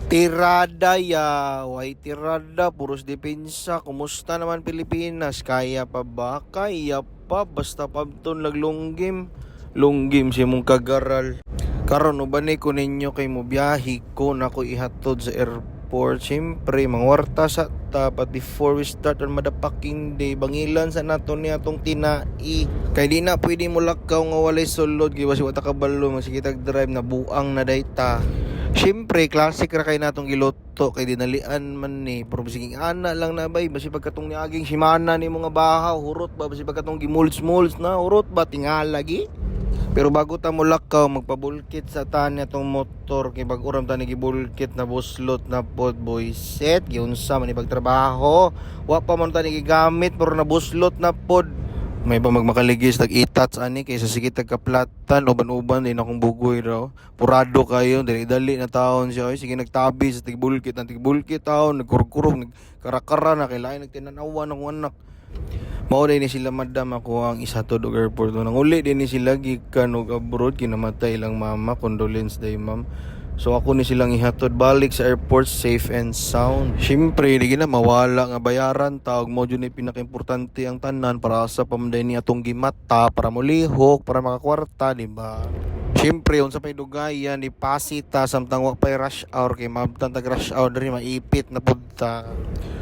Tirada ya, way tirada, puros depensa. Kumusta naman Pilipinas? Kaya pa ba? Kaya pa, basta pabton laglunggim. Lunggim si mong kagaral. Karon uban ko ninyo kay mo biyahe ko na ko ihatod sa airport. Siyempre, mangwarta sa tapat before we start on madapaking day. Bangilan sa nato ni atong tinai. Kay di na pwede mo lakaw nga walay sulod. Kaya wasi wata kabalo, masikitag drive na buang na dayta. Siyempre, classic ra kay natong giloto kay dinalian man ni pero bisiging ana lang na bay basi pagkatong niaging simana ni mga bahaw hurot ba basi pagkatong gimults-mults na hurot ba tingala lagi. Pero bago ta mo lakaw magpabulkit sa tani atong motor kay bag-uram ta ni gibulkit na buslot na pod boy set giunsa man ni pagtrabaho wa pa man ta ni gigamit pero na buslot na pod. May pa magmakaligis tag-itats ani kaysa sige tagkaplatan uban-uban din akong bugoy raw. Purado kayo dali-dali na taon siya. Oy, sige nagtabi sa tigbulkit taon nagkurkurog nagkarakara na kay lain nagtinanawan ng anak. Mao din ni sila madam ako ang isa to dog airport nang uli din ni sila gikan og abroad kinamatay lang mama, condolence day ma'am. So ako ni silang ihatod balik sa airport safe and sound. Siyempre, di na mawala nga bayaran tawag mo dyan pinaka-importante ang tanan para sa pamanday ni atong gimata para mulihok, para makakwarta, di ba? Siyempre, unsa pay dugayan ni pasita samtang wa pay rush hour kay mabtan tag rush hour diri maipit na pudta.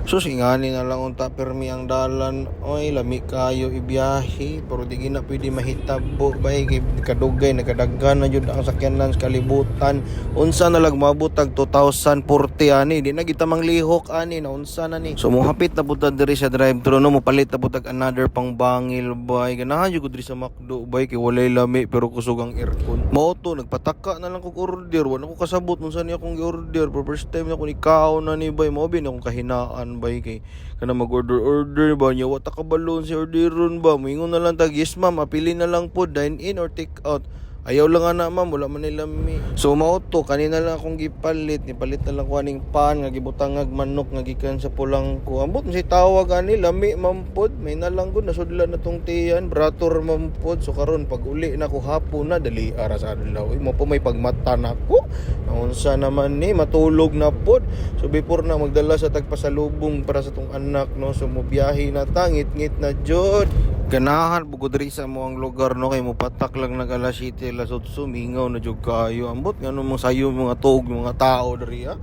So singani na lang unta permi ang dalan. Oy, lami kayo ibiyahe pero di gina pwede mahitabo bay kay kadugay nagkadaghan na jud ang sakyanan sa kalibutan. Unsa na lang maabot tag 2040 ani di na kita manglihok ani na unsa na ni. So mohapit na pud diri sa drive-thru no mopalit na pud tag another pang bangil bay. Ganahan jud ko diri sa McDo bay kay walay lami pero kusog ang aircon. Mao to nagpataka na lang kog order wala ko kasabot unsa ni akong gi-order for first time na ko ni kaon na ni bay mao bin akong kahinaan bay kay kana mag-order ba niya wa ta kabalon si orderon ba moingon na lang tag yes ma'am apili na lang po dine in or take out ayaw lang ana ma'am wala man nila mi. So mao to kanina lang akong gipalit nipalit na lang ko aning pan nga gibutangag manok nga gikan sa pulang ko ambot si tawag ani lami mampod may na lang gud nasudlan na tong tiyan brator mampod. So karon pag uli na ko hapon na dali ara sa adlaw mo po may pagmata nako naunsa naman ni matulog na pod. So before na magdala sa tagpasalubong para sa tong anak no so mo biyahe na tangit-ngit na jud. Ganahan bugod diri sa mo ang lugar no kay mo patak lang nag alas 7 alas 8 mingaw na jud kayo ambot ngano mong sayo mga tuog mga tao diri ha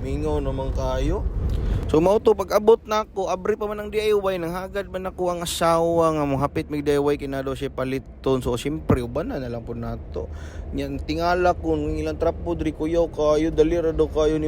mingaw naman kayo. So mao to pag abot nako abri pa man ang DIY nang hagad man nako ang asawa nga mohapit mig DIY kinado siya paliton. So syempre uban na lang pud nato nyan tingala kun ilang trapo diri kuyaw kayo dali ra daw kayo ni